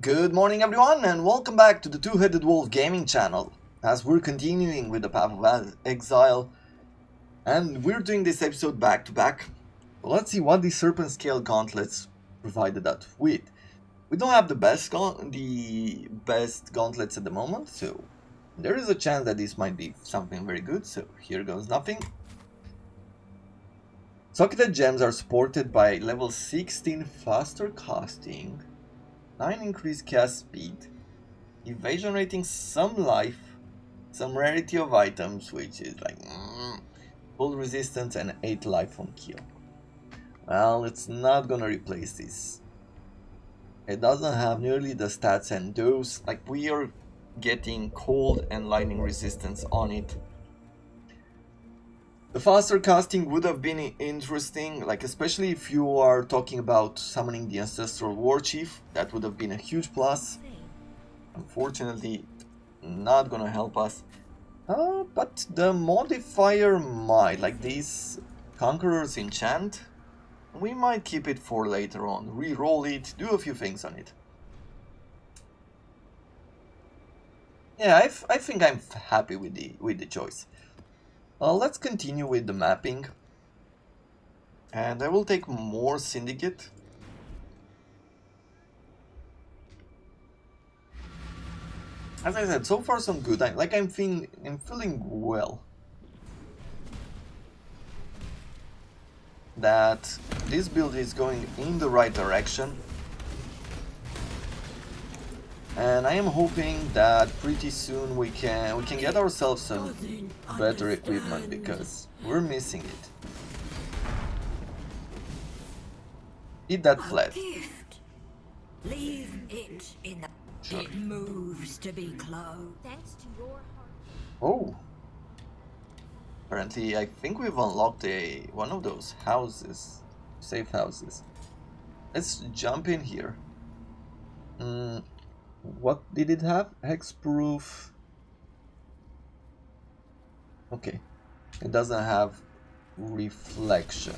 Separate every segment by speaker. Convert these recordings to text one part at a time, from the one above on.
Speaker 1: Good morning everyone and welcome back to the Two-Headed Wolf gaming channel as we're continuing with the Path of Exile and we're doing this episode back to back. Let's see what the Serpent Scale Gauntlets provided us with. We don't have the best gauntlets at the moment, so there is a chance that this might be something very good, so here goes nothing. Socketed gems are supported by level 16 faster casting, 9 increased cast speed, evasion rating, some life, some rarity of items, which is like full resistance, and 8 life on kill. Well, it's not gonna replace this. It doesn't have nearly the stats and those, like we are getting cold and lightning resistance on it. The faster casting would have been interesting, like especially if you are talking about summoning the Ancestral War Chief. That would have been a huge plus. Unfortunately, not gonna help us. But the modifier might, like these Conqueror's Enchant, we might keep it for later on. Re-roll it, do a few things on it. Yeah, I think I'm happy with the choice. Let's continue with the mapping. And I will take more Syndicate. As I said, so far so good. I'm feeling well. That this build is going in the right direction. And I am hoping that pretty soon we can get ourselves some better equipment because we're missing it. Eat that flat.
Speaker 2: Leave it in the...
Speaker 1: Sure.
Speaker 2: It moves to be closed.
Speaker 3: Thanks to your heart.
Speaker 1: Oh. Apparently, I think we've unlocked one of those houses, safe houses. Let's jump in here. What did it have? Hexproof. Okay. It doesn't have reflection.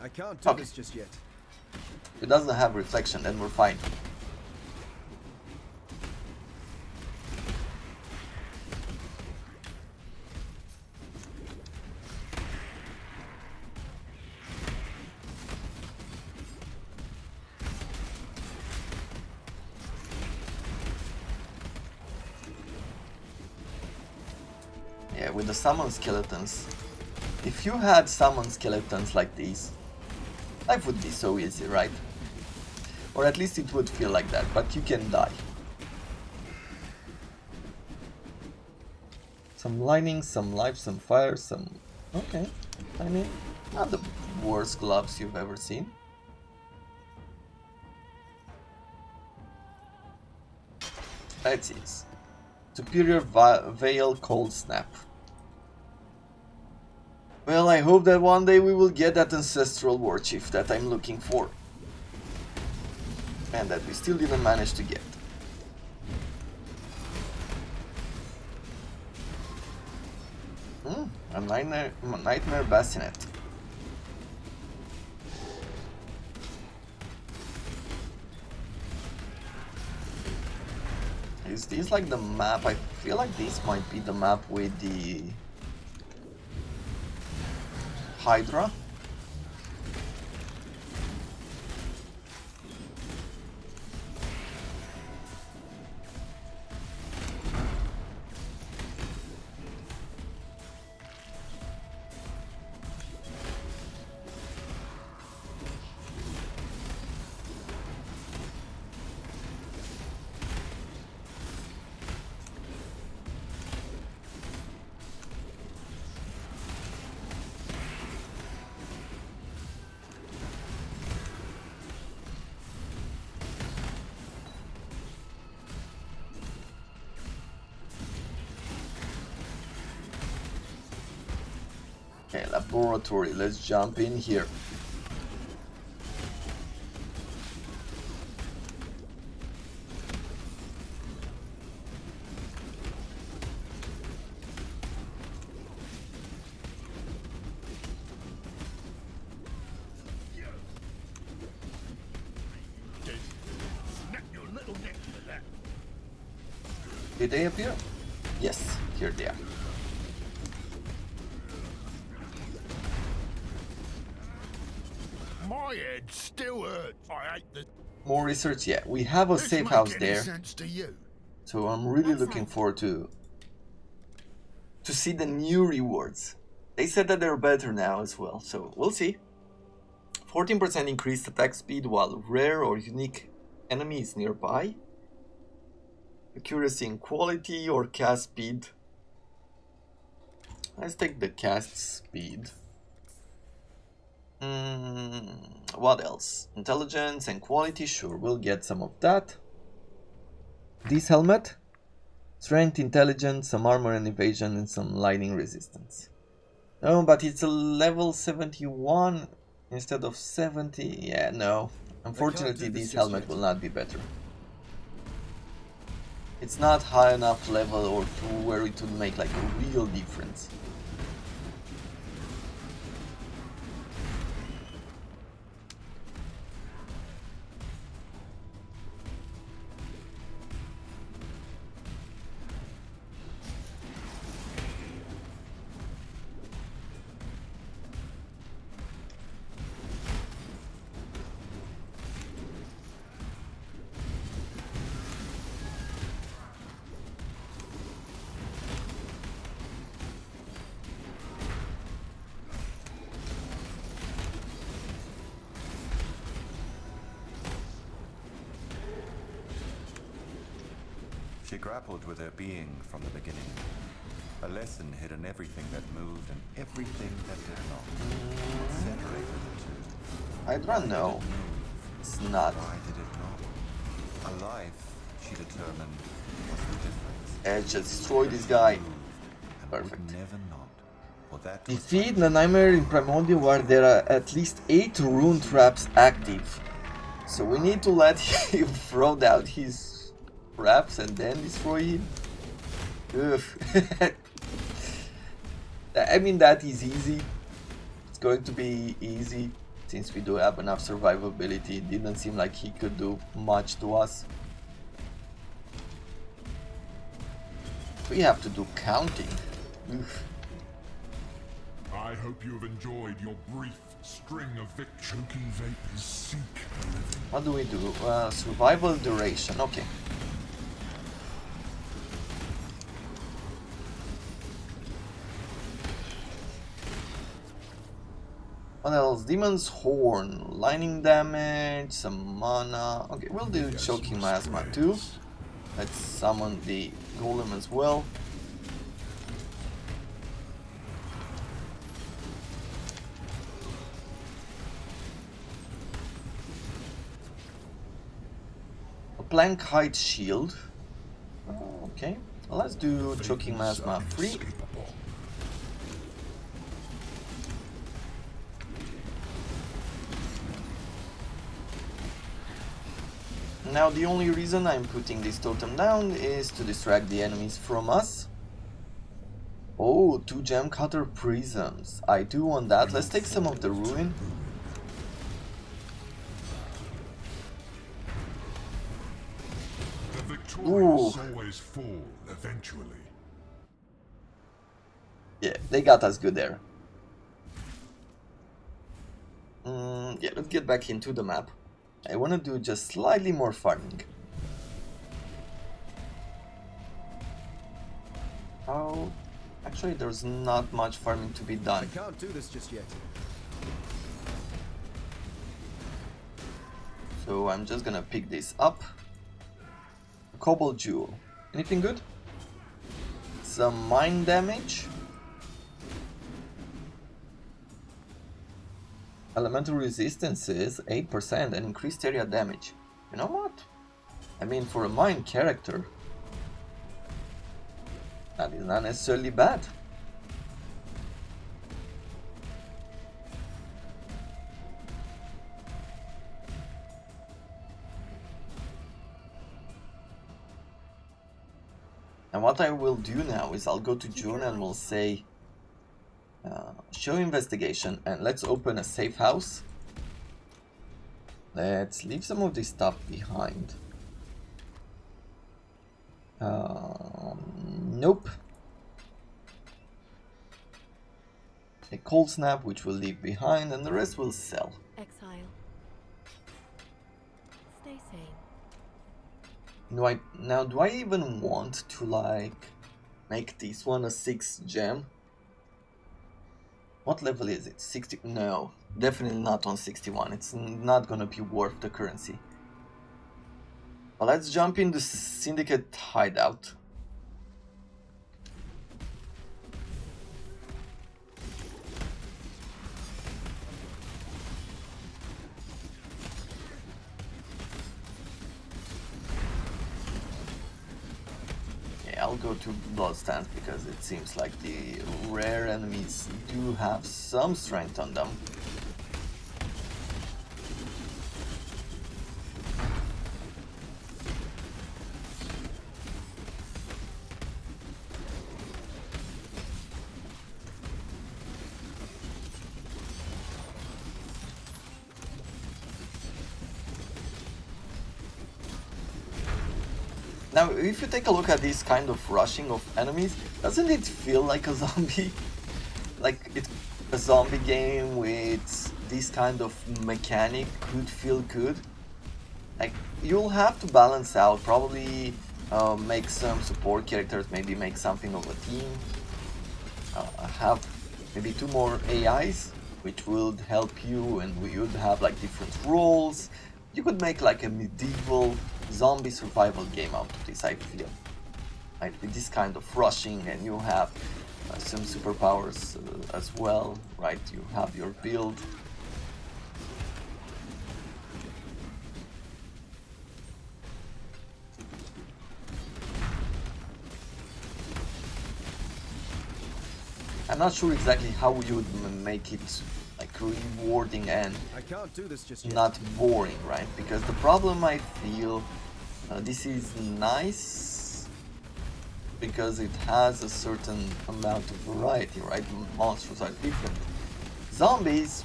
Speaker 4: I can't do this just yet.
Speaker 1: It doesn't have reflection, then we're fine. Yeah, with the summon skeletons. If you had summon skeletons like these, life would be so easy, right? Or at least it would feel like that, but you can die. Some lightning, some life, some fire, some... Okay, I mean, not the worst gloves you've ever seen. Let's see. Superior Veil Cold Snap. Well, I hope that one day we will get that Ancestral War Chief that I'm looking for. And that we still didn't manage to get. A Nightmare Bassinet. Is this like the map? I feel like this might be the map with the Hydra. Okay, laboratory, let's jump in here.
Speaker 4: Snap your little neck.
Speaker 1: Did they appear? Yes, here they are.
Speaker 3: My head still hurts. I hate the.
Speaker 1: More research, yeah. We have a
Speaker 3: This
Speaker 1: safe
Speaker 3: make
Speaker 1: house
Speaker 3: any
Speaker 1: there,
Speaker 3: sense to you?
Speaker 1: so I'm really
Speaker 2: That's
Speaker 1: looking
Speaker 2: right.
Speaker 1: forward to see the new rewards. They said that they're better now as well, so we'll see. 14% increased attack speed while rare or unique enemy is nearby. Accuracy and quality or cast speed. Let's take the cast speed. What else? Intelligence and quality, sure, we'll get some of that. This helmet. Strength, intelligence, some armor and evasion, and some lightning resistance. Oh, but it's a level 71 instead of 70. Yeah, no. Unfortunately, this helmet will not be better. It's not high enough level or to where it would make like a real difference.
Speaker 5: She grappled with her being from the beginning. A lesson hid in everything that moved and everything that did not. What separated the two?
Speaker 1: I don't know. It's not.
Speaker 5: Why did it not? A life, she determined, was the difference.
Speaker 1: Edge destroy this guy.
Speaker 5: And
Speaker 1: Perfect.
Speaker 5: would never not. For that was
Speaker 1: Defeat the Nightmare in Primordial where there are at least 8 rune traps active. So we need to let him throw down his traps and then destroy him. Ugh. I mean, that is easy. It's going to be easy since we do have enough survivability. It didn't seem like he could do much to us. We have to do counting. Ugh.
Speaker 3: I hope you have enjoyed your brief string of choking vapors seek the living.
Speaker 1: What do we do? Survival duration. Okay. What else? Demon's Horn, lightning damage, some mana. Okay, we'll do Choking Miasma too. Let's summon the Golem as well. A Plank Height Shield. Okay, well, let's do Choking Miasma 3.
Speaker 3: Inescapable.
Speaker 1: Now the only reason I'm putting this totem down is to distract the enemies from us. Oh, 2 gem cutter prisms. I do want that. Let's take some of the ruin.
Speaker 3: The victorious
Speaker 1: Ooh.
Speaker 3: always fall eventually.
Speaker 1: Yeah, they got us good there. Yeah, let's get back into the map. I want to do just slightly more farming. Oh, actually there's not much farming to be
Speaker 4: I
Speaker 1: done.
Speaker 4: can't do this just yet.
Speaker 1: So I'm just gonna pick this up. Cobalt Jewel. Anything good? Some mine damage. Elemental resistances 8% and increased area damage. You know what? I mean, for a mine character, that is not necessarily bad. And what I will do now is I'll go to June and we'll say show investigation, and let's open a safe house. Let's leave some of this stuff behind. Nope. A cold snap, which we'll leave behind, and the rest will sell.
Speaker 6: Exile. Stay sane.
Speaker 1: Do I even want to like make this one a 6 gem? What level is it? 60? No, definitely not on 61. It's not gonna be worth the currency. Well, let's jump into Syndicate Hideout. I'll go to Bloodstance because it seems like the rare enemies do have some strength on them. Now, if you take a look at this kind of rushing of enemies, doesn't it feel like a zombie? Like a zombie game with this kind of mechanic could feel good. Like, you'll have to balance out, probably make some support characters, maybe make something of a team. Have maybe 2 more AIs, which would help you, and we would have like different roles. You could make like a medieval zombie survival game out of this, I feel. Right, with this kind of rushing, and you have some superpowers as well, right? You have your build. I'm not sure exactly how you would make it like rewarding and
Speaker 4: I can't do this just yet.
Speaker 1: not boring, right? Because the problem I feel, this is nice because it has a certain amount of variety, right? Monsters are different. Zombies,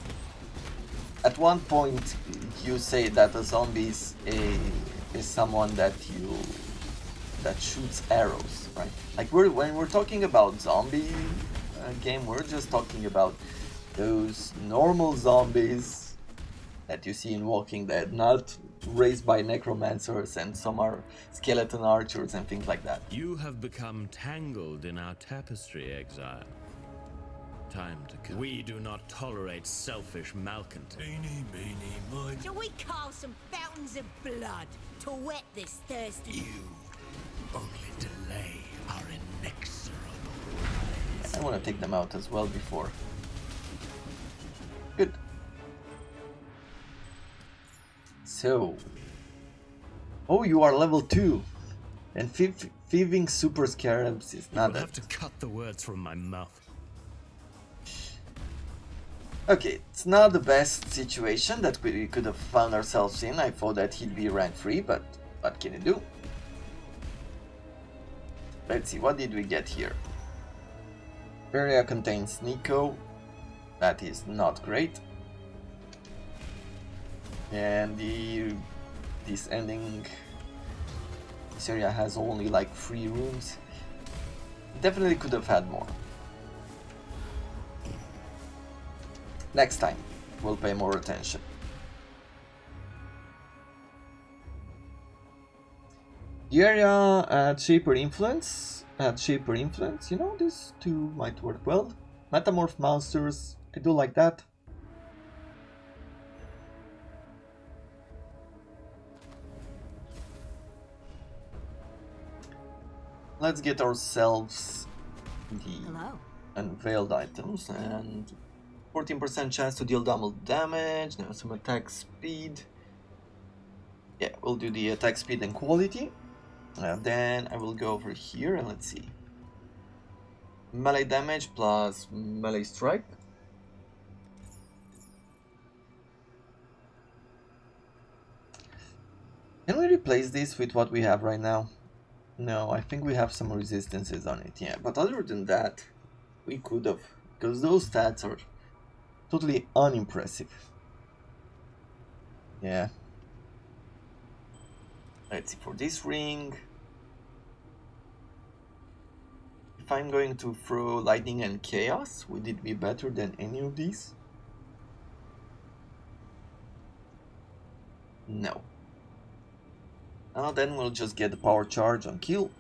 Speaker 1: at one point you say that a zombie is someone that shoots arrows, right? Like when we're talking about zombie game, we're just talking about those normal zombies that you see in Walking Dead, not raised by necromancers, and some are skeleton archers and things like that.
Speaker 7: You have become tangled in our tapestry, Exile. Time to come. We do not tolerate selfish malcontent.
Speaker 3: Eeny, meeny, miny.
Speaker 2: Shall we carve some fountains of blood to wet this thirsty?
Speaker 7: You only delay our inexorable.
Speaker 1: I want to take them out as well before. Good. So, oh, you are level 2, and thieving super scarabs is not
Speaker 7: You'll
Speaker 1: that.
Speaker 7: have to cut the words from my mouth.
Speaker 1: Okay, it's not the best situation that we could have found ourselves in. I thought that he'd be rank 3, but what can you do? Let's see, what did we get here? Area contains Nico. That is not great. And this ending, this area has only like 3 rooms. Definitely could have had more. Next time, we'll pay more attention. The area at Shaper Influence, you know, these 2 might work well. Metamorph monsters, I do like that. Let's get ourselves the unveiled items, and 14% chance to deal double damage, now some attack speed. Yeah, we'll do the attack speed and quality. Then I will go over here and let's see. Melee damage plus melee strike. Can we replace this with what we have right now? No, I think we have some resistances on it, yeah. But other than that, we could have, because those stats are totally unimpressive. Yeah. Let's see, for this ring, If I'm going to throw lightning and chaos, would it be better than any of these? No. Then we'll just get the power charge on kill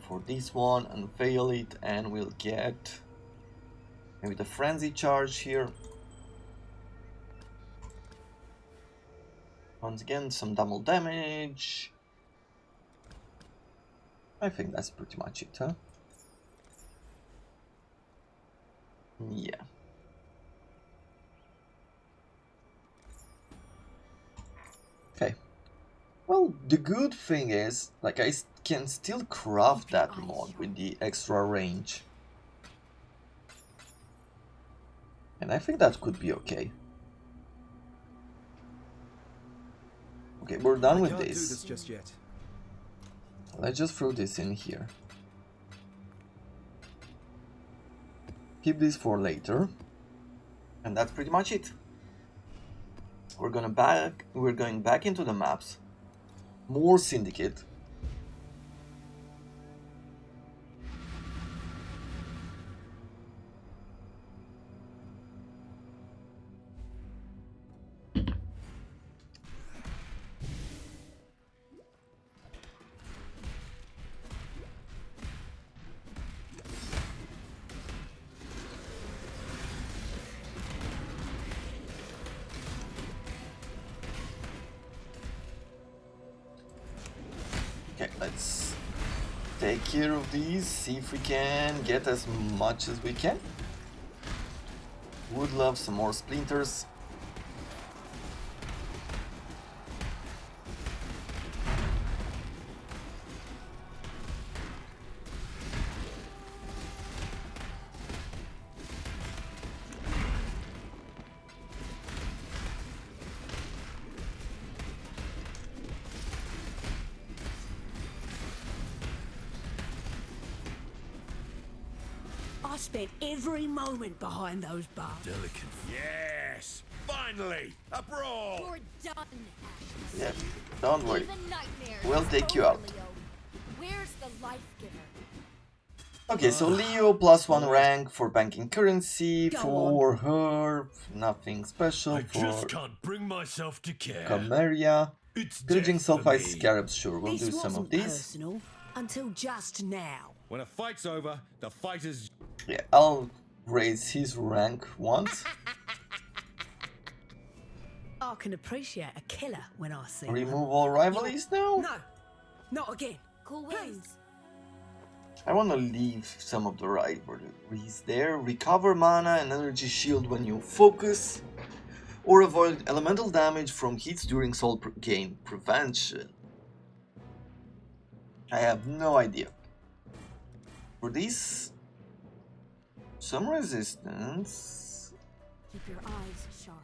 Speaker 1: for this one, unveil it, and we'll get maybe the frenzy charge here. Once again, some double damage. I think that's pretty much it, huh? Yeah. Okay. Well, the good thing is, like, I can still craft that mod with the extra range. And I think that could be okay. Okay, we're done with
Speaker 4: Can't do
Speaker 1: this.
Speaker 4: this just yet.
Speaker 1: Let's just throw this in here. Keep this for later. And that's pretty much it. We're going back into the maps. More Syndicate. Okay, let's take care of these, see if we can get as much as we can. Would love some more splinters.
Speaker 2: I spent every moment behind those bars.
Speaker 7: Delicate.
Speaker 6: Yes! Finally! A brawl!
Speaker 8: You're done, Ashes.
Speaker 1: Yeah, don't worry.
Speaker 8: Even nightmares
Speaker 1: We'll
Speaker 8: is
Speaker 1: take you
Speaker 8: over,
Speaker 1: out.
Speaker 8: Leo. Where's the life giver?
Speaker 1: Okay, so Leo +1 rank for banking currency,
Speaker 2: Go
Speaker 1: for her, nothing special,
Speaker 7: I just
Speaker 1: for
Speaker 7: can't bring myself to care.
Speaker 1: Cameria,
Speaker 7: It's
Speaker 1: pillaging
Speaker 7: death for
Speaker 1: sulfide
Speaker 7: me.
Speaker 1: scarabs, sure, we'll
Speaker 2: This
Speaker 1: do some of
Speaker 2: wasn't
Speaker 1: these.
Speaker 2: personal until just now.
Speaker 6: When a fight's over, the fighter's...
Speaker 1: Yeah, I'll raise his rank once.
Speaker 2: I can appreciate a killer when I see one.
Speaker 1: Remove all rivalries now?
Speaker 2: No, not again.
Speaker 8: Cool wins.
Speaker 1: I want to leave some of the rivalries there. Recover mana and energy shield when you focus. Or avoid elemental damage from hits during soul gain prevention. I have no idea. For this, some resistance.
Speaker 8: Keep your eyes sharp.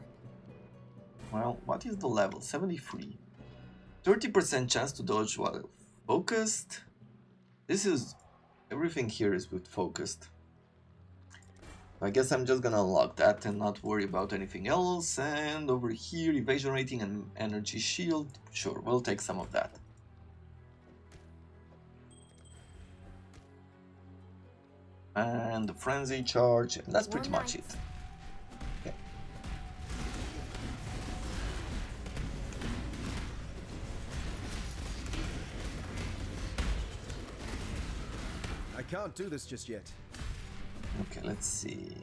Speaker 1: Well, what is the level? 73. 30% chance to dodge while focused. This is... everything here is with focused. I guess I'm just gonna unlock that and not worry about anything else. And over here, evasion rating and energy shield. Sure, we'll take some of that. And the frenzy charge, and that's pretty much it. Okay.
Speaker 4: I can't do this just yet.
Speaker 1: Okay, let's see.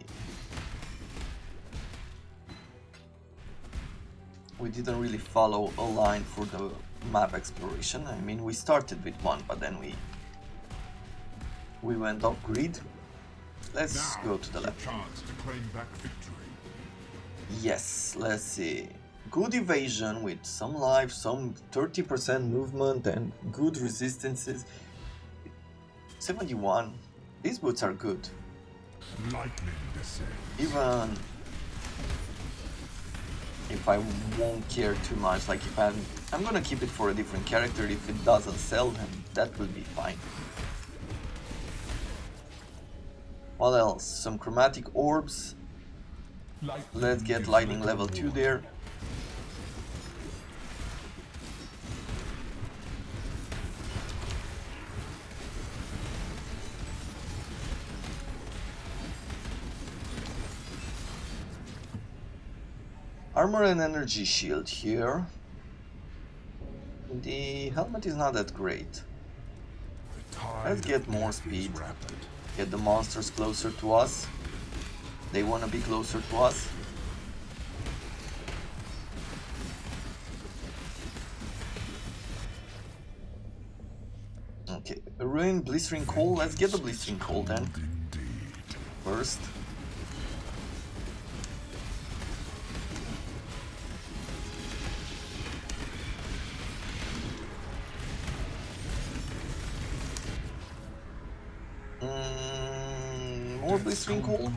Speaker 1: We didn't really follow a line for the map exploration. I mean, we started with one, but then we went off grid. Let's
Speaker 3: Now
Speaker 1: go to the
Speaker 3: is
Speaker 1: left.
Speaker 3: your chance to claim back victory.
Speaker 1: Yes, let's see. Good evasion with some life, some 30% movement, and good resistances. 71. These boots are good.
Speaker 3: Lightning descends.
Speaker 1: Even if I won't care too much, like if I'm gonna keep it for a different character. If it doesn't sell, then that will be fine. What else? Some chromatic orbs. Let's get lightning level 2 there. Armor and energy shield here. The helmet is not that great. Let's get more speed. Get the monsters closer to us. They wanna be closer to us. Okay, Ruin, Blistering Cold. Let's get the Blistering Cold then. First. More Blistering Cold.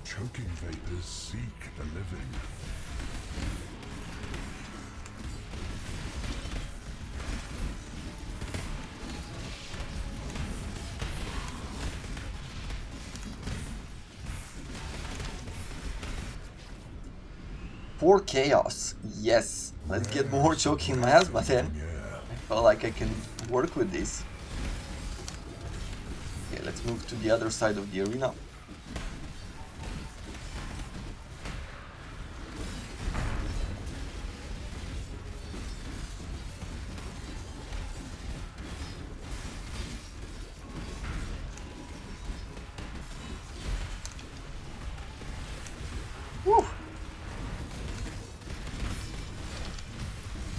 Speaker 3: Choking vapors seek the living.
Speaker 1: For chaos, yes. Let's get more choking miasma then. I feel like I can work with this. Okay, let's move to the other side of the arena. Woo!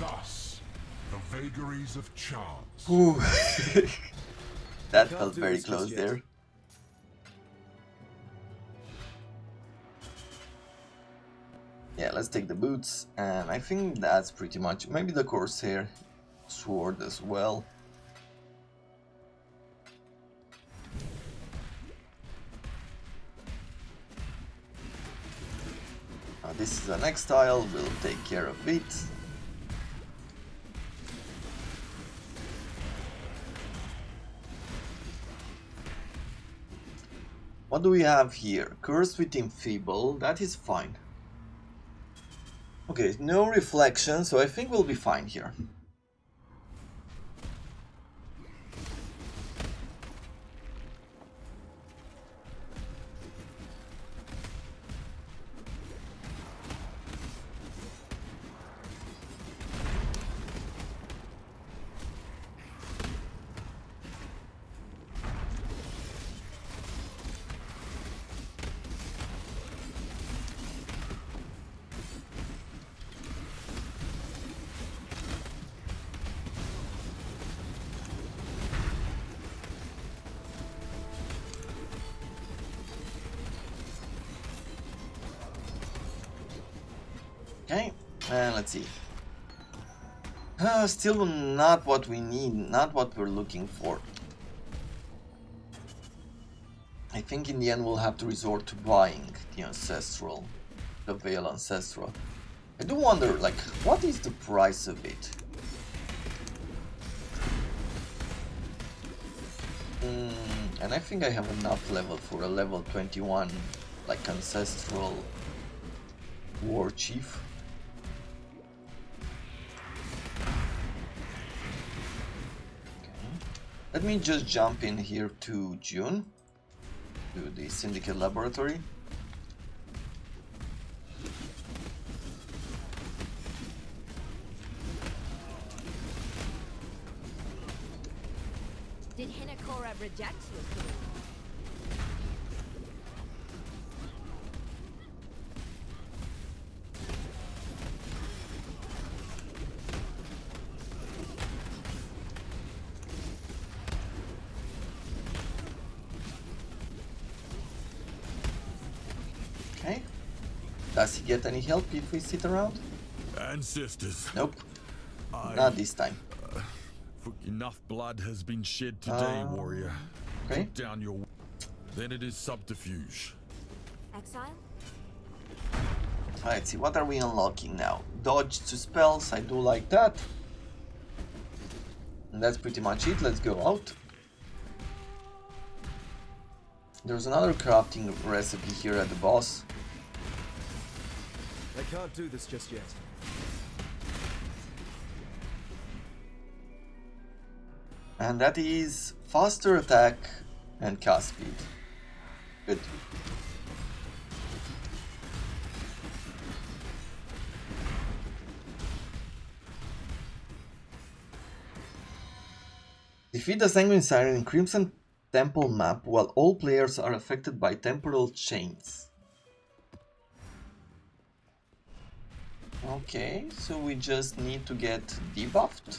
Speaker 3: Thus, the vagaries of chance.
Speaker 1: Ooh. That
Speaker 4: Can't
Speaker 1: felt
Speaker 4: do
Speaker 1: very
Speaker 4: this just
Speaker 1: close
Speaker 4: yet.
Speaker 1: there. Yeah, let's take the boots, and I think that's pretty much. Maybe the Corsair sword as well. This is an Exile, we'll take care of it. What do we have here? Cursed with Enfeeble, that is fine. Okay, no reflection, so I think we'll be fine here. Okay, and let's see. Still not what we need, not what we're looking for. I think in the end we'll have to resort to buying the Ancestral, the Veil Ancestral. I do wonder, like, what is the price of it? And I think I have enough level for a level 21, like, Ancestral War Chief. Let me just jump in here to June, to the Syndicate Laboratory.
Speaker 8: Did Hinakora reject you?
Speaker 1: Okay. Does he get any help if we sit around?
Speaker 6: Ancestors,
Speaker 1: Nope. Not this time.
Speaker 6: enough blood has been shed today, warrior.
Speaker 1: Okay.
Speaker 6: Put down your... Then it is subterfuge.
Speaker 8: Exile?
Speaker 1: Let's see, what are we unlocking now? Dodge to spells, I do like that. And that's pretty much it, let's go out. There's another crafting recipe here at the boss.
Speaker 4: I can't do this just yet.
Speaker 1: And that is faster attack and cast speed. Good. Defeat the Sanguine Siren in Crimson Temple map while all players are affected by temporal chains. Okay, so we just need to get debuffed.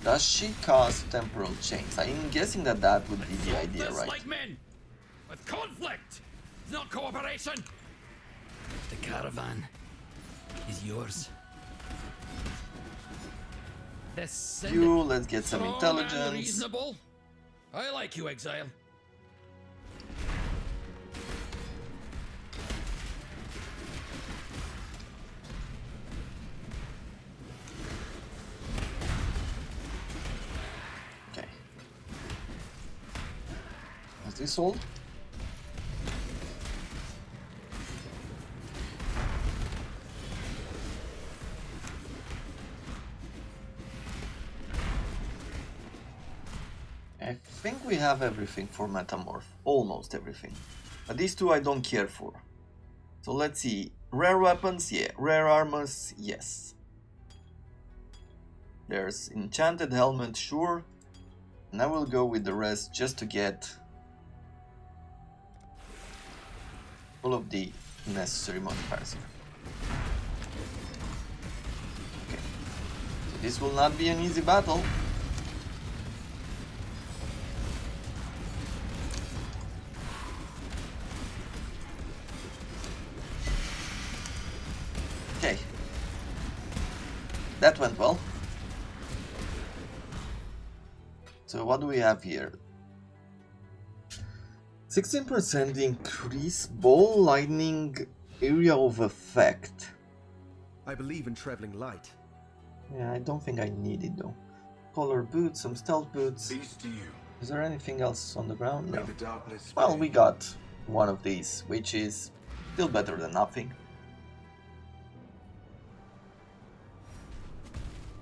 Speaker 1: Does she cast temporal chains? I'm guessing that that would be the idea, right?
Speaker 7: Like men, with conflict, not cooperation. The caravan is yours.
Speaker 1: You, let's get some intelligence.
Speaker 7: Reasonable. I like you, Exile.
Speaker 1: Okay. Is this all? I think we have everything for Metamorph. Almost everything. But these two I don't care for. So let's see. Rare weapons, yeah. Rare armors, yes. There's Enchanted Helmet, sure. And I will go with the rest just to get all of the necessary modifiers here. Okay. So this will not be an easy battle. Okay, that went well. So what do we have here? 16% increase ball lightning area of effect.
Speaker 4: I believe in traveling light.
Speaker 1: Yeah, I don't think I need it though. Color boots, some stealth boots.
Speaker 3: Peace to you.
Speaker 1: Is there anything else on the ground?
Speaker 3: May
Speaker 1: No.
Speaker 3: the darkness
Speaker 1: Well,
Speaker 3: spare
Speaker 1: we
Speaker 3: you.
Speaker 1: got one of these, which is still better than nothing.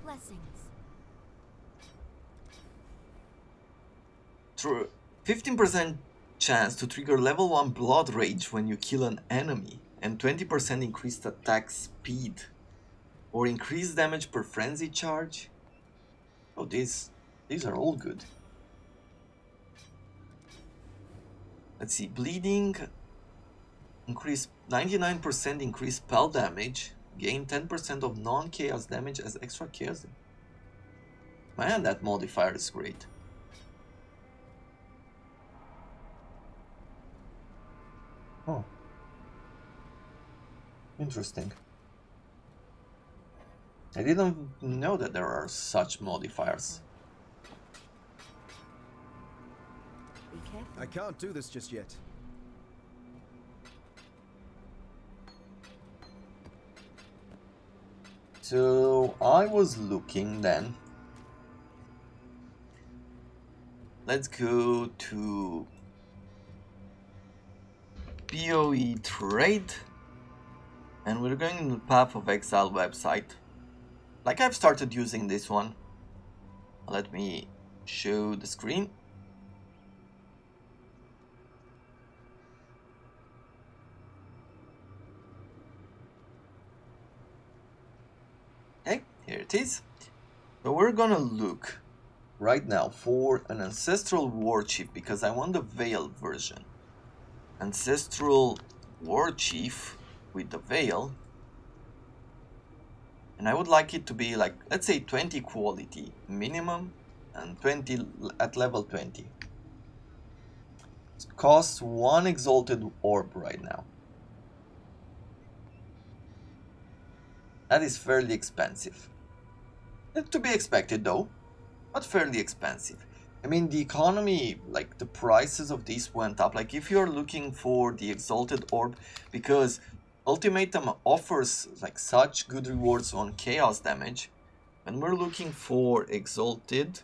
Speaker 8: Blessings.
Speaker 1: True. 15% chance to trigger level 1 blood rage when you kill an enemy, and 20% increased attack speed, or increased damage per frenzy charge. Oh, these are all good. Let's see, bleeding, increase 99% increased spell damage, gain 10% of non-chaos damage as extra chaos. Man, that modifier is great. Oh. Interesting. I didn't know that there are such modifiers.
Speaker 8: Be careful.
Speaker 4: I can't do this just yet.
Speaker 1: So I was looking then. Let's go to PoE trade, and we're going in the Path of Exile website. Like, I've started using this one. Let me show the screen. Okay, here it is. So we're gonna look right now for an Ancestral War Chief because I want the Veil version. Ancestral War Chief with the Veil. And I would like it to be like, let's say 20 quality minimum and 20 at level 20. It costs 1 Exalted Orb right now. That is fairly expensive. To be expected though, but fairly expensive. I mean, the economy, like the prices of these went up. Like if you're looking for the Exalted Orb, because Ultimatum offers like such good rewards on chaos damage, and we're looking for Exalted.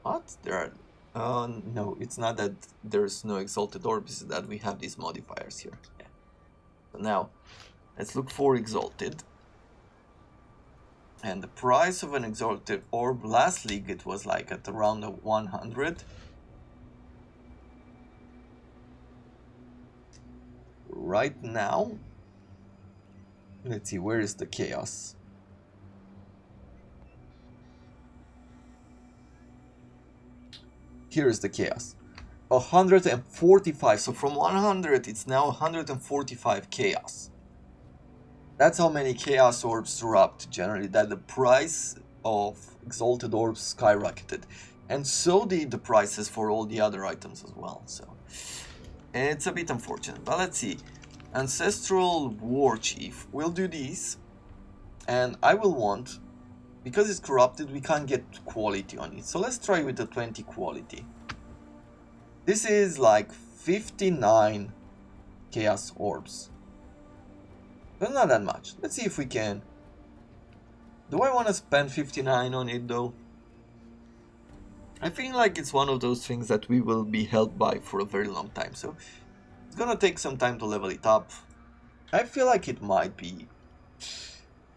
Speaker 1: What? There are no, it's not that there's no Exalted Orbs, it's that we have these modifiers here. Yeah. Now, let's look for Exalted. And the price of an Exalted Orb last league, it was like at around 100. Right now, let's see, where is the Chaos? Here is the Chaos. 145, so from 100 it's now 145 Chaos. That's how many Chaos Orbs dropped generally, that the price of Exalted Orbs skyrocketed. And so did the prices for all the other items as well, so it's a bit unfortunate. But let's see. Ancestral War Chief. We'll do these, and I will want, because it's corrupted, we can't get quality on it. So let's try with the 20 quality. This is like 59 Chaos Orbs. But not that much. Let's see if we can. Do I want to spend 59 on it though? I feel like it's one of those things that we will be held by for a very long time. So it's gonna take some time to level it up. I feel like it might be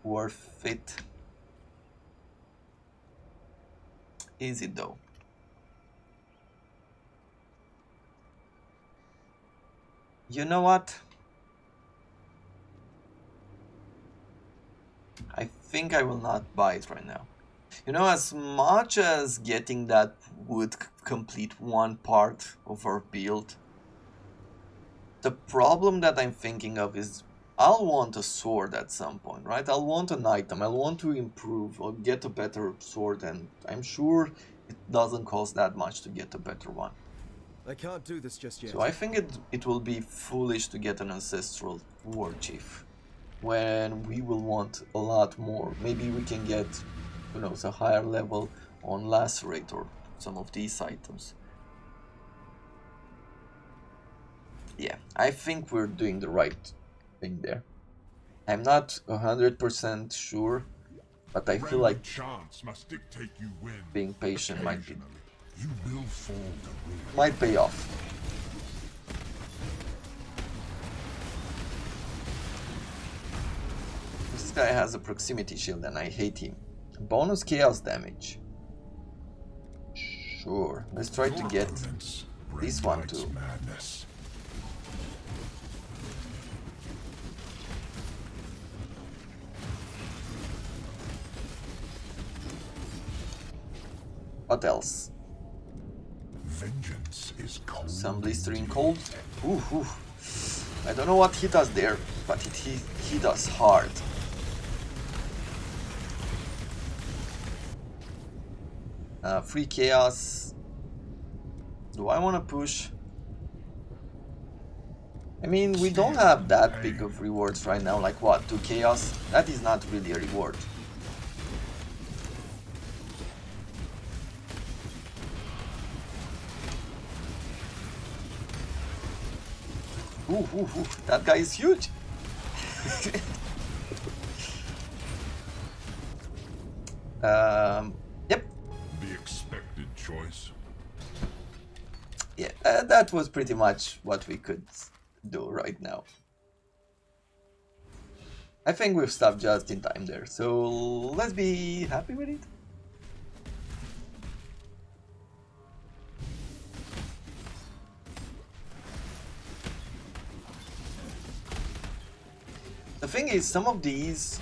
Speaker 1: worth it. Is it though? You know what? I think I will not buy it right now. You know, as much as getting that would complete one part of our build, the problem that I'm thinking of is I'll want a sword at some point, right? I'll want an item, I'll want to improve or get a better sword, and I'm sure it doesn't cost that much to get a better one.
Speaker 4: I can't do this just yet.
Speaker 1: So I think it will be foolish to get an Ancestral War Chief when we will want a lot more. Maybe we can get, who knows, a higher level on Lacerate or some of these items. Yeah, I think we're doing the right thing there. I'm not 100% sure, but I feel like
Speaker 3: chance must dictate you win.
Speaker 1: being patient might
Speaker 3: You will fall to ruin.
Speaker 1: might pay off. This guy has a proximity shield and I hate him. Bonus chaos damage. Sure, let's try to get this one too.
Speaker 3: Madness.
Speaker 1: What else?
Speaker 3: Vengeance is cold.
Speaker 1: Some blistering cold. Ooh, ooh. I don't know what he does there, but he does hard. Free chaos. Do I want to push? I mean, we don't have that big of rewards right now. Like what? 2 chaos? That is not really a reward. Ooh, ooh, ooh, that guy is huge. Yep.
Speaker 3: The expected choice.
Speaker 1: Yeah, that was pretty much what we could do right now. I think we've stopped just in time there, so let's be happy with it. The thing is, some of these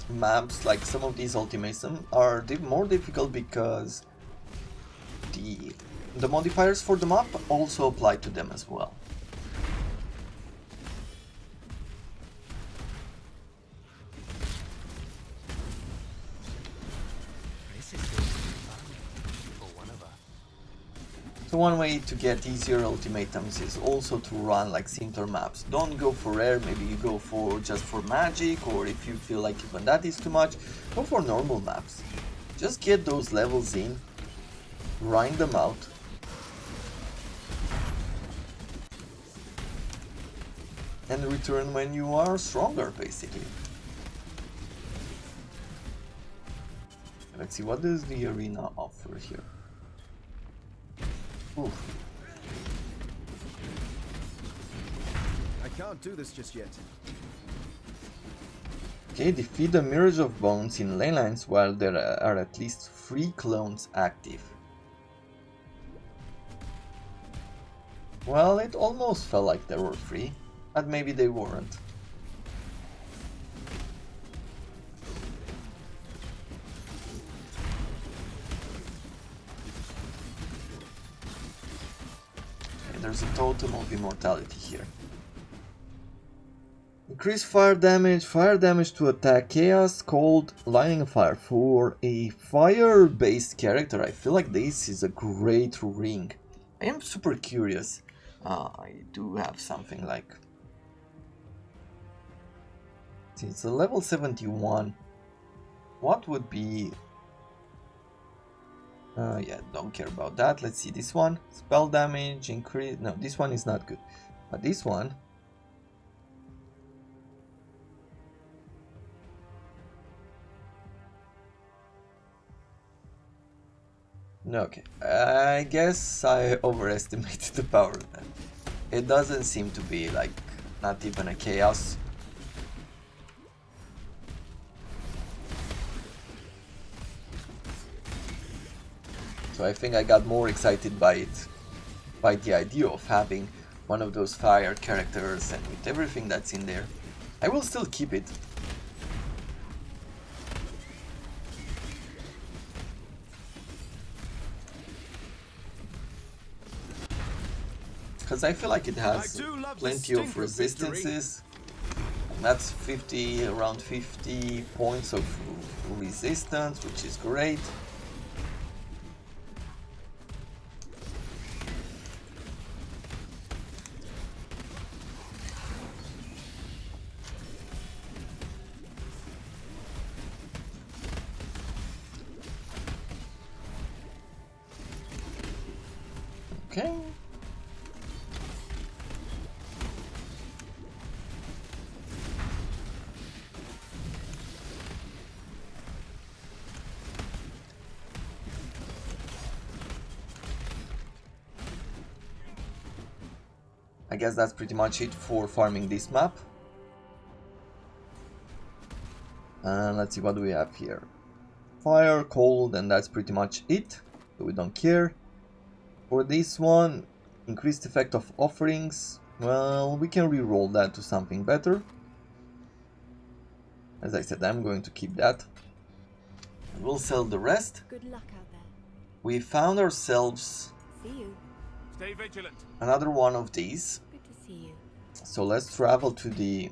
Speaker 1: maps, like some of these Ultimatum, are more difficult because the modifiers for the map also apply to them as well. So one way to get easier ultimatums is also to run like simpler maps. Don't go for rare, maybe you go for just for magic, or if you feel like even that is too much, go for normal maps. Just get those levels in, grind them out. And return when you are stronger, basically. Let's see, what does the arena offer here? Oof.
Speaker 4: can't do this just yet.
Speaker 1: Okay, defeat the Mirage of Bones in ley lines while there are at least 3 clones active. Well, it almost felt like there were 3, but maybe they weren't. Okay, there's a totem of immortality here. Increase fire damage to attack chaos, cold, lightning fire. For a fire-based character, I feel like this is a great ring. I am super curious. I do have something like... It's a level 71. What would be... yeah, don't care about that. Let's see this one. Spell damage, increase... No, this one is not good. But this one... Okay, I guess I overestimated the power of that. It doesn't seem to be like not even a chaos. So I think I got more excited by it, by the idea of having one of those fire characters, and with everything that's in there, I will still keep it. Because I feel like it has plenty of resistances. And that's 50, around 50 points of resistance, which is great. Okay. I guess that's pretty much it for farming this map. And let's see, what do we have here? Fire, cold, and that's pretty much it. So we don't care. For this one, increased effect of offerings. Well, we can reroll that to something better. As I said, I'm going to keep that. And we'll sell the rest.
Speaker 8: Good luck out there.
Speaker 1: We found ourselves
Speaker 8: See you.
Speaker 3: Stay vigilant.
Speaker 1: another one of these.
Speaker 8: Good to see you.
Speaker 1: So let's travel to the...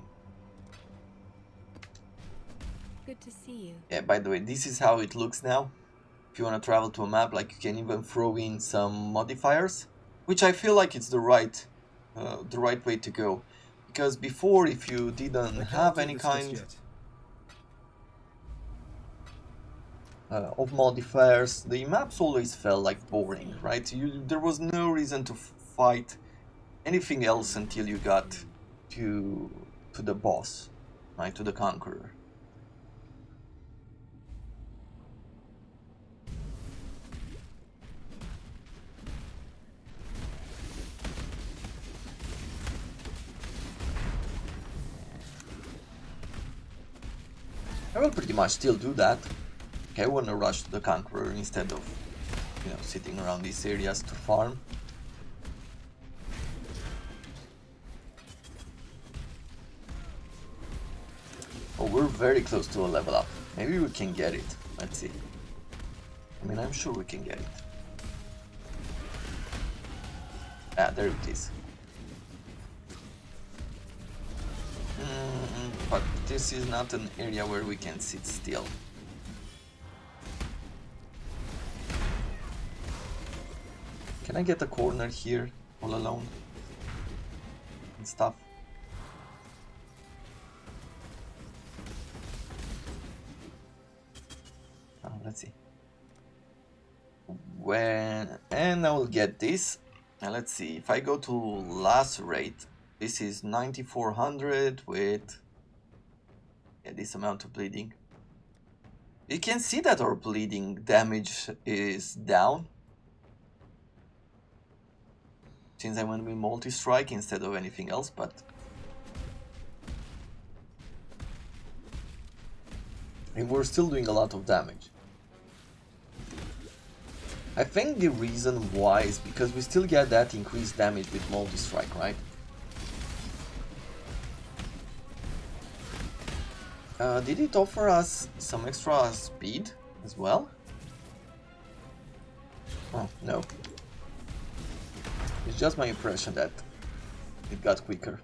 Speaker 8: Good to see you.
Speaker 1: Yeah, by the way, this is how it looks now. If you want to travel to a map, like, you can even throw in some modifiers, which I feel like it's the right way to go. Because before, if you didn't have any kind of modifiers, the maps always felt like boring, right? There was no reason to fight anything else until you got to the boss, right? To the Conqueror. I will pretty much still do that. Okay, I want to rush to the Conqueror instead of, you know, sitting around these areas to farm. Oh, we're very close to a level up. Maybe we can get it. Let's see. I mean, I'm sure we can get it. Ah, there it is. But this is not an area where we can sit still. Can I get a corner here all alone and stuff? Let's see. And I will get this. And let's see, if I go to lacerate, this is 9400 with this amount of bleeding. You can see that our bleeding damage is down, since I went with multi-strike instead of anything else, but and we're still doing a lot of damage. I think the reason why is because we still get that increased damage with multi-strike, right? Did it offer us some extra speed as well? Oh, no. It's just my impression that it got quicker.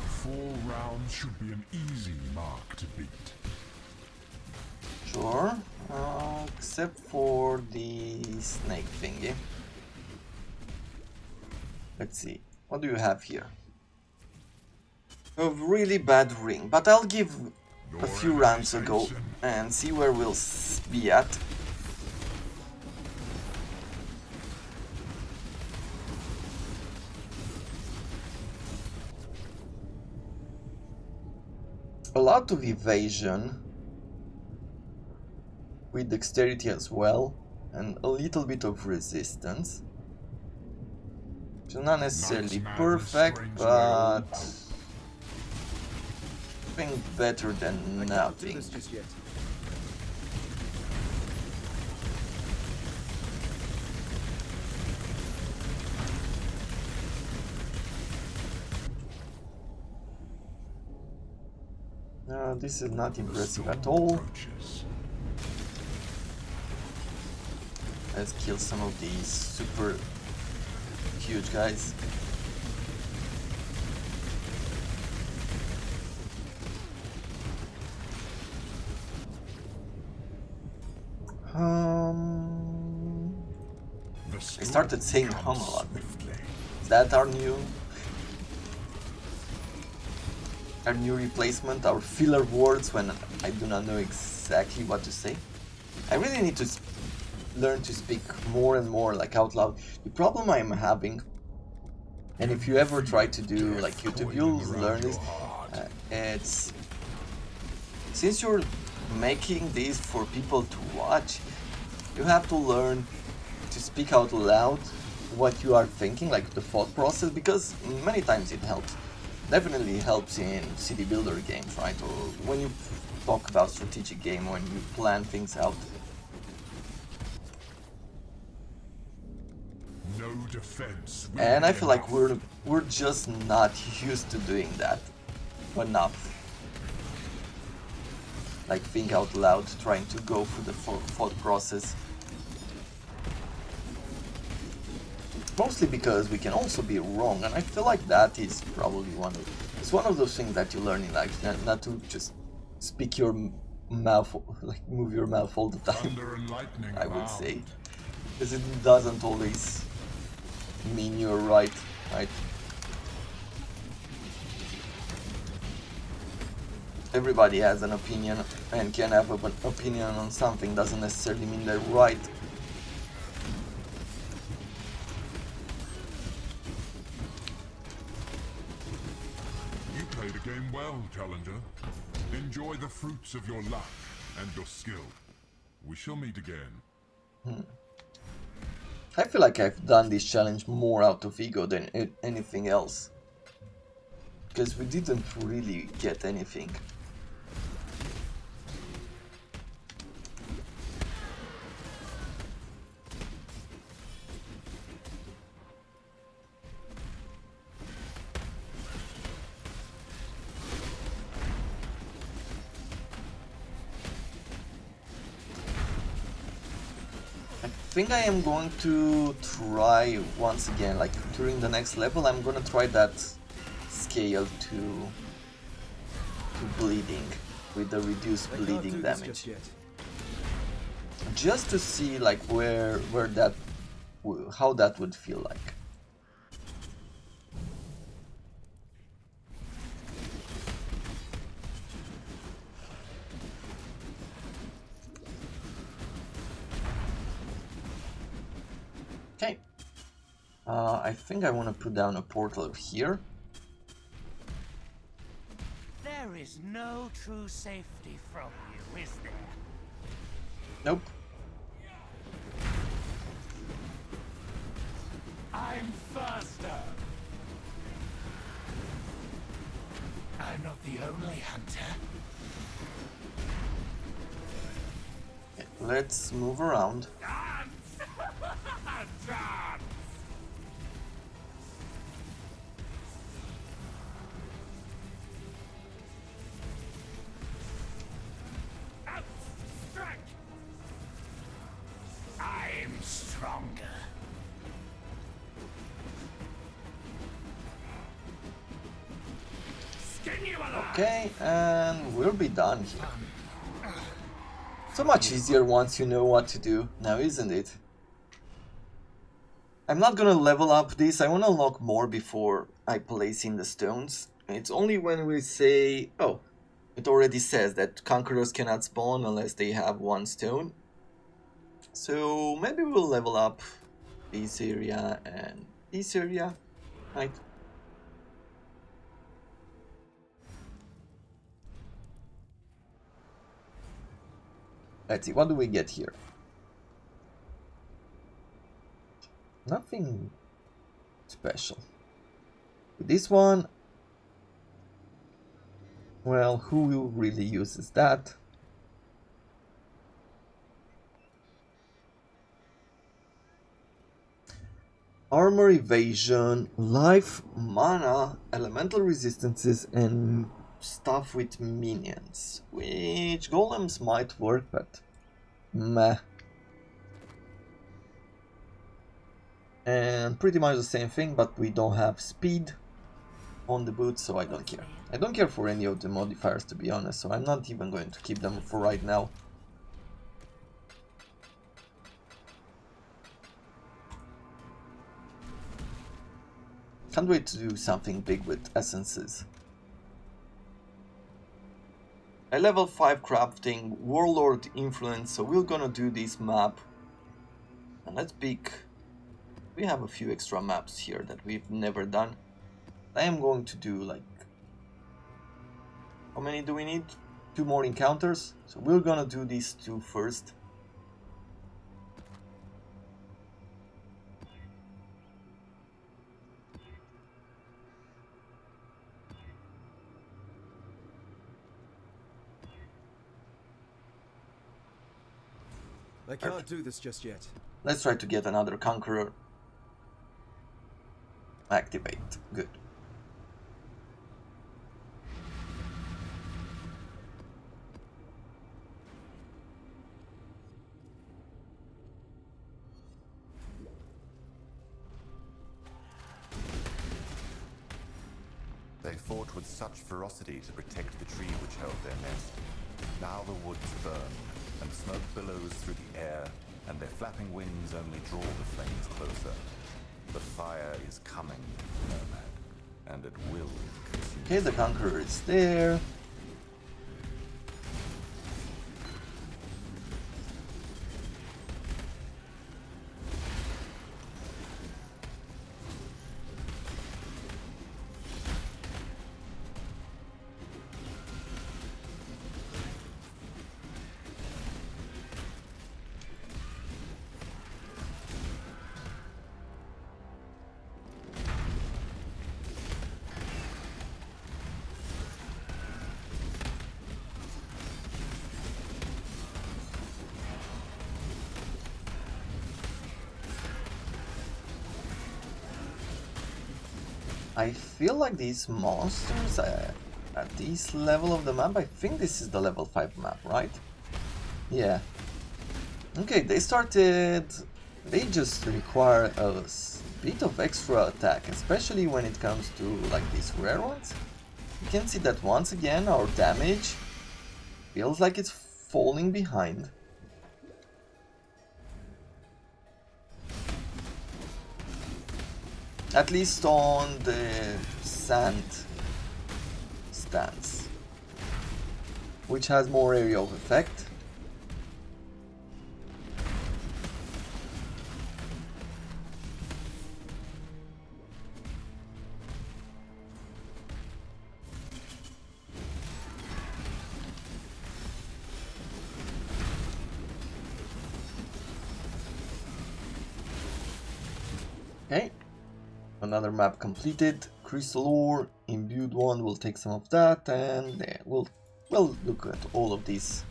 Speaker 3: Four rounds should be an easy mark to beat.
Speaker 1: Sure, except for the snake thingy. Let's see, what do you have here? A really bad ring, but I'll give a few rounds a go and see where we'll be at. A lot of evasion with dexterity as well, and a little bit of resistance. So not necessarily perfect, but I think better than nothing. This is not impressive at all. Let's kill some of these super huge guys. I started saying hum a lot. Is that our new replacement, our filler words when I do not know exactly what to say? I really need to learn to speak more and more like out loud. The problem I'm having, and if you ever try to do like YouTube, you'll learn this. It's since you're making these for people to watch, you have to learn to speak out loud what you are thinking, like the thought process, because many times it helps. Definitely helps in city builder games, right? Or when you talk about strategic game, when you plan things out.
Speaker 3: No defense.
Speaker 1: And I feel like we're just not used to doing that enough. Like think out loud, trying to go through the thought process. Mostly because we can also be wrong, and I feel like that is probably one of those things that you learn in life, not to just speak your mouth, like move your mouth all the time. I would say, because it doesn't always mean you're right? Everybody has an opinion and can have an opinion on something, doesn't necessarily mean they're right.
Speaker 3: You played a game well, Challenger. Enjoy the fruits of your luck and your skill. We shall meet again.
Speaker 1: I feel like I've done this challenge more out of ego than anything else. Because we didn't really get anything. I think I am going to try once again, like during the next level, I'm gonna try that scale to bleeding with the reduced bleeding damage, just to see like how that would feel like. Okay, I think I want to put down a portal here.
Speaker 9: There is no true safety from you, is there?
Speaker 1: Nope. let's move around.
Speaker 9: I'm stronger. Skin you alive.
Speaker 1: Okay, and we'll be done here. So much easier once you know what to do now, isn't it? I'm not gonna level up this, I wanna unlock more before I place in the stones. It's only when we say, oh, it already says that conquerors cannot spawn unless they have 1 stone. So maybe we'll level up this area and this area, right? Let's see, what do we get here? Nothing special. With this one, well, who really uses that? Armor evasion, life, mana, elemental resistances, and stuff with minions. Which golems might work, but meh. And pretty much the same thing, but we don't have speed on the boots, so I don't care. I don't care for any of the modifiers, to be honest, so I'm not even going to keep them for right now. Can't wait to do something big with essences. I level 5 crafting, Warlord influence, so we're gonna do this map. And let's pick... We have a few extra maps here that we've never done. I am going to do like... How many do we need? 2 more encounters. So we're gonna do these 2 first.
Speaker 4: I can't do this just yet.
Speaker 1: Let's try to get another Conqueror. Activate. Good.
Speaker 5: They fought with such ferocity to protect the tree which held their nest. Now the woods burn, and smoke billows through the air, and their flapping wings only draw the flames closer. The fire is coming, Nomad, and it will consume.
Speaker 1: Okay, the Conqueror is there. I feel like these monsters at this level of the map, I think this is the level 5 map, right? Yeah. Okay, they just require a bit of extra attack, especially when it comes to like these rare ones. You can see that once again our damage feels like it's falling behind. At least on the sand stance, which has more area of effect. Okay. Another map completed. Crystal ore, imbued one, we'll take some of that, and we'll look at all of these.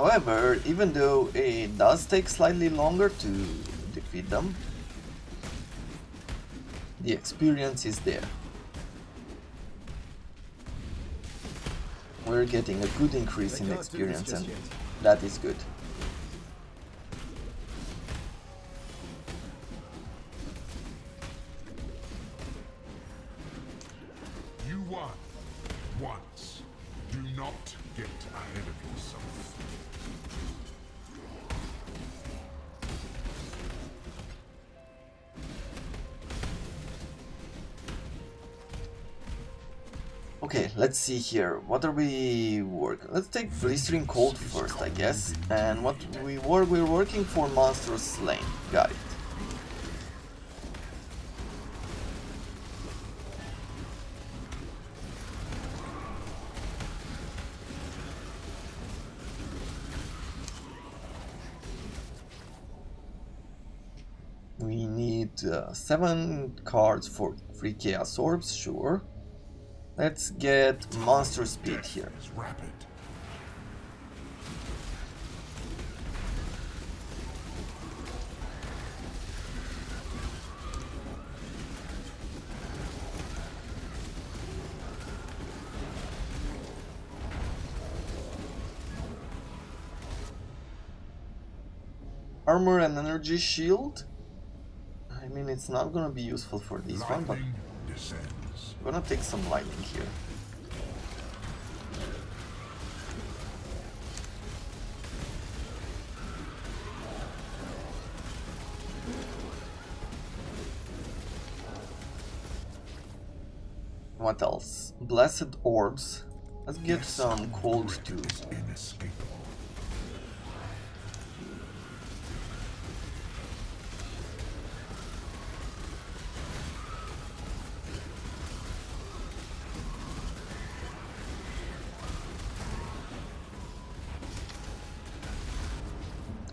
Speaker 1: However, even though it does take slightly longer to defeat them, the experience is there. We're getting a good increase in experience, and that is good.
Speaker 3: You won once. Do not get ahead of yourself.
Speaker 1: Okay, let's see here. What are we working? Let's take Blistering Cold first, I guess. And what we're working for Monsters Slain. Got it. We need 7 cards for 3 Chaos Orbs, sure. Let's get Monster Speed here.
Speaker 3: Is rapid.
Speaker 1: Armor and Energy Shield. I mean, it's not gonna be useful for this one, but
Speaker 3: Lightning descends.
Speaker 1: I'm gonna take some lightning here. What else? Blessed Orbs. Let's get some cold too.
Speaker 3: Is inescapable.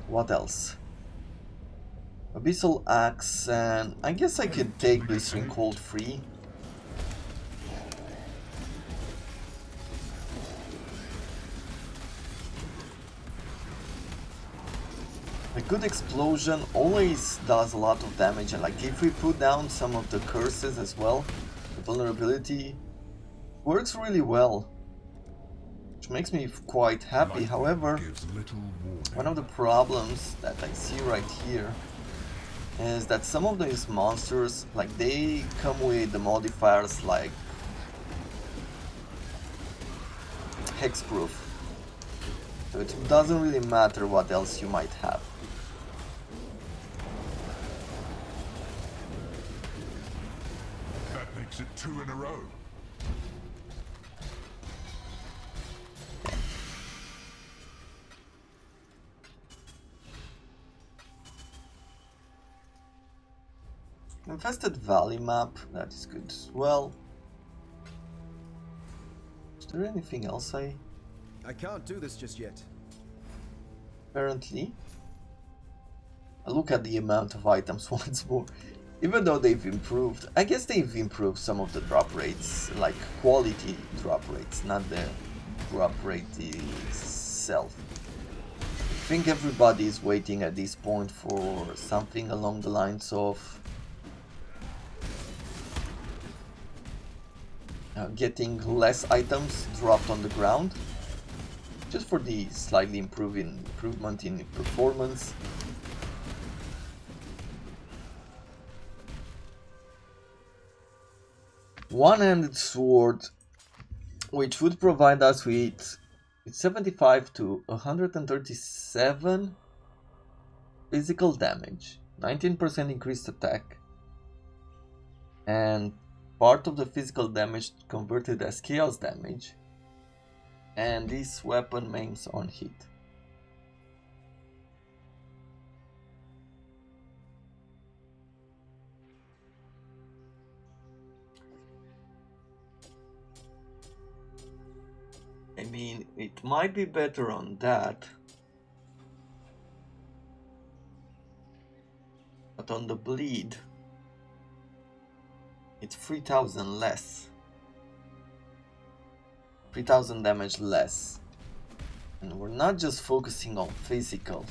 Speaker 1: What else? Abyssal Axe, and I guess I could take Blistering Cold free. A good explosion always does a lot of damage, and like if we put down some of the curses as well, the vulnerability works really well, which makes me quite happy. However, one of the problems that I see right here is that some of these monsters, like, they come with the modifiers like hexproof, so it doesn't really matter what else you might have.
Speaker 3: That makes it 2 in a row.
Speaker 1: Infested Valley map, that is good as well. Is there anything else I
Speaker 4: can't do this just yet.
Speaker 1: apparently? I look at the amount of items once more. Even though they've improved, I guess they've improved some of the drop rates, like quality drop rates, not the drop rate itself. I think everybody is waiting at this point for something along the lines of getting less items dropped on the ground, just for the slightly improvement in performance. One-handed sword, which would provide us with 75 to 137 physical damage, 19% increased attack, and part of the physical damage converted as chaos damage, and this weapon maims on hit. I mean, it might be better on that, but on the bleed, it's 3000 less. 3000 damage less. And we're not just focusing on physical.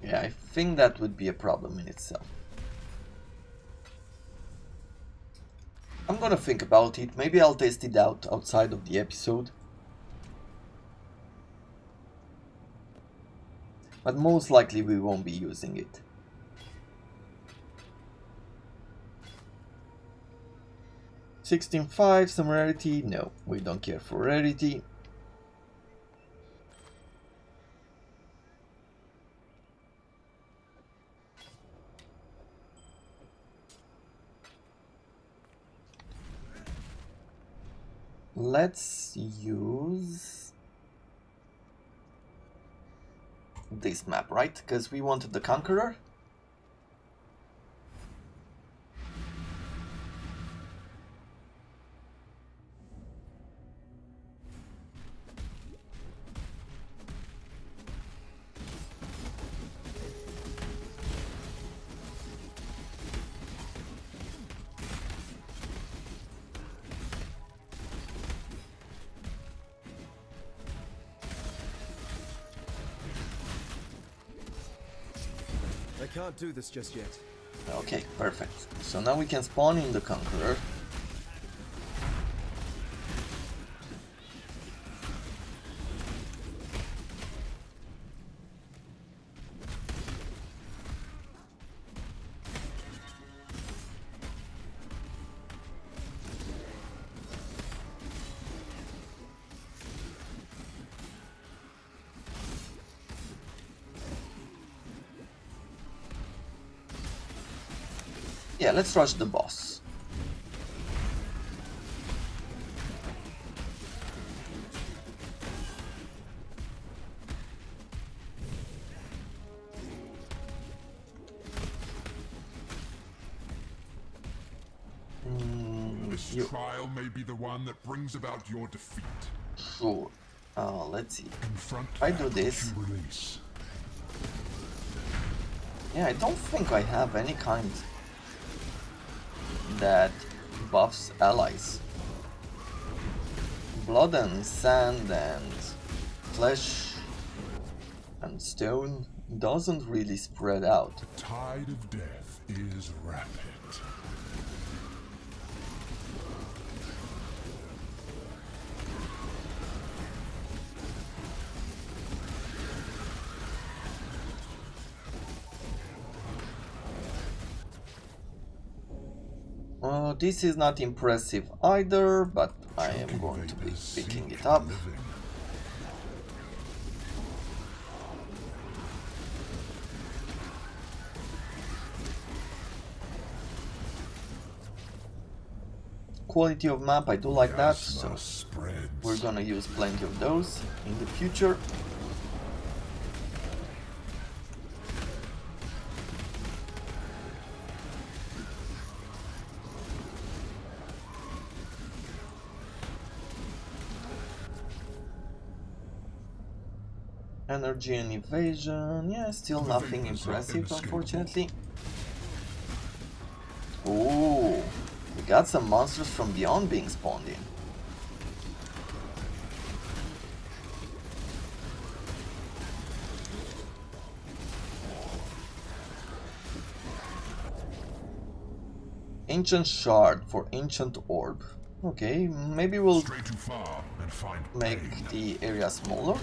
Speaker 1: Yeah, I think that would be a problem in itself. I'm gonna think about it. Maybe I'll test it out outside of the episode. But most likely we won't be using it. $16.5, some rarity. No, we don't care for rarity. Let's use this map, right? Because we wanted the Conqueror.
Speaker 4: I can't do this just yet.
Speaker 1: Okay, perfect. So now we can spawn in the Conqueror. Yeah, let's rush the boss.
Speaker 3: This trial may be the one that brings about your defeat.
Speaker 1: Sure. Let's see.
Speaker 3: Confront
Speaker 1: I do
Speaker 3: that
Speaker 1: this.
Speaker 3: which you release.
Speaker 1: Yeah, I don't think I have any kind that buffs allies. Blood and sand and flesh and stone doesn't really spread out.
Speaker 3: The tide of death is rapid.
Speaker 1: This is not impressive either, but I am going to be picking it up. Quality of map, I do like that, so we're gonna use plenty of those in the future. Energy and evasion, yeah, still nothing impressive, unfortunately. Ooh, we got some monsters from beyond being spawned in. Ancient shard for ancient orb. Okay, maybe we'll
Speaker 3: Stray too far and find
Speaker 1: make
Speaker 3: pain.
Speaker 1: the area smaller.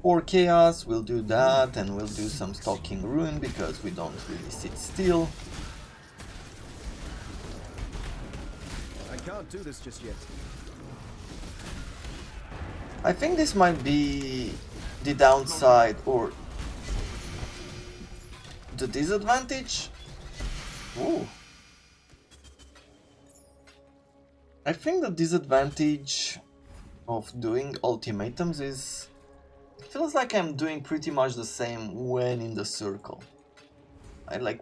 Speaker 1: For chaos, we'll do that, and we'll do some stalking ruin because we don't really sit still.
Speaker 4: I can't do this just yet.
Speaker 1: I think this might be the downside or the disadvantage. Ooh. I think the disadvantage of doing ultimatums is it feels like I'm doing pretty much the same when in the circle.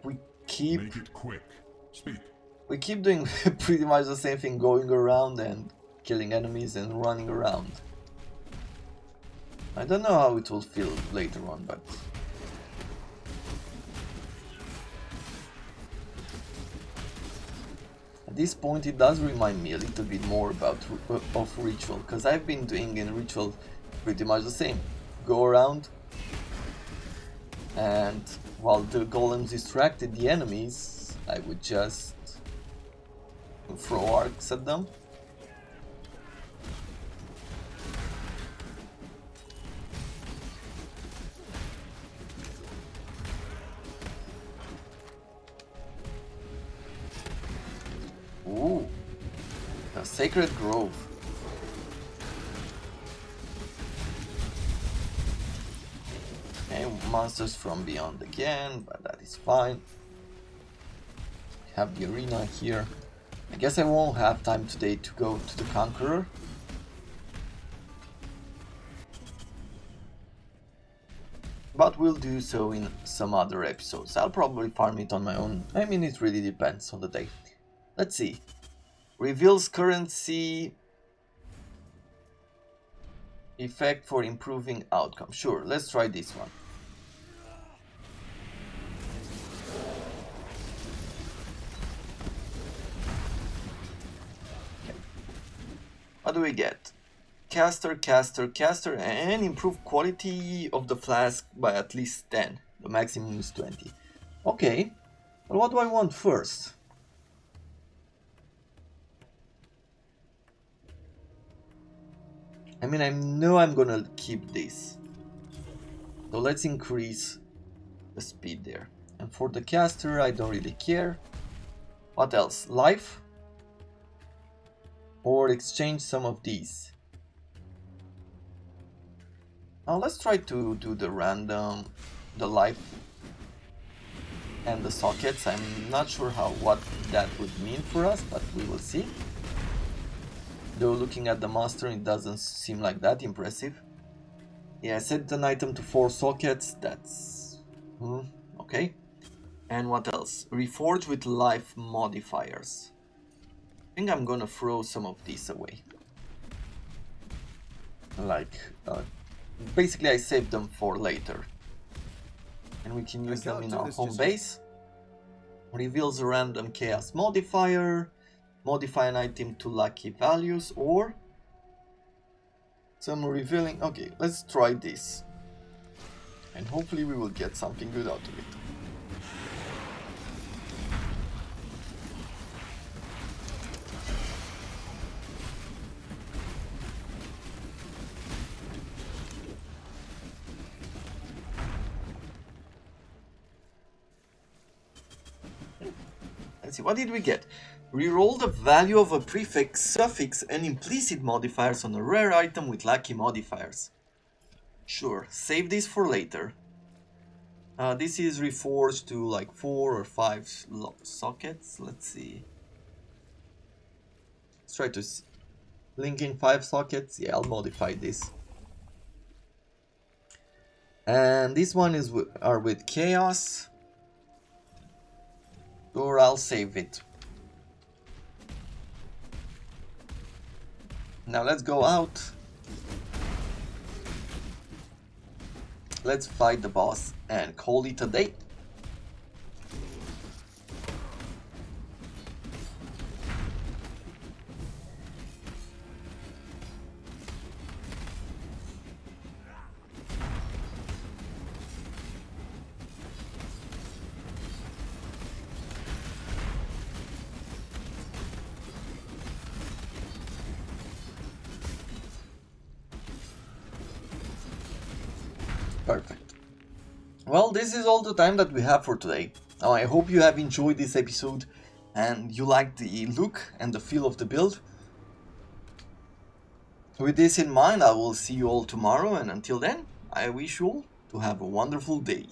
Speaker 1: we keep
Speaker 3: Make it quick. Speak.
Speaker 1: we keep doing pretty much the same thing, going around and killing enemies and running around. I don't know how it will feel later on, but at this point it does remind me a little bit more about of Ritual, because I've been doing in Ritual pretty much the same. Go around, and while the golems distracted the enemies, I would just throw arcs at them. Ooh, a Sacred Grove. Okay, monsters from beyond again, but that is fine. Have the arena here. I guess I won't have time today to go to the Conqueror. But we'll do so in some other episodes. I'll probably farm it on my own. I mean, it really depends on the day. Let's see. Reveals currency effect for improving outcome. Sure, let's try this one. Okay. What do we get? Caster, caster, caster, and improve quality of the flask by at least 10. The maximum is 20. Okay, but what do I want first? I mean, I know I'm gonna keep this. So let's increase the speed there. And for the caster, I don't really care. What else? Life? Or exchange some of these. Now let's try to do the random, the life and the sockets. I'm not sure what that would mean for us, but we will see. Though looking at the monster, it doesn't seem like that impressive. Yeah, set an item to 4 sockets, that's... okay. And what else? Reforge with life modifiers. I think I'm gonna throw some of these away. Like, basically I saved them for later. And we can use them in our home base. Reveals a random chaos modifier. Modify an item to lucky values, or some revealing. Okay, let's try this. And hopefully we will get something good out of it. Let's see, what did we get? Reroll the value of a prefix, suffix, and implicit modifiers on a rare item with lucky modifiers. Sure, save this for later. This is reforged to like 4 or 5 sockets. Let's see. Let's try to link in 5 sockets. Yeah, I'll modify this. And this one is are with chaos. Or I'll save it. Now let's go out. Let's fight the boss and call it a day. Perfect. Well, this is all the time that we have for today. Now, I hope you have enjoyed this episode and you liked the look and the feel of the build. With this in mind, I will see you all tomorrow, and until then, I wish you all to have a wonderful day.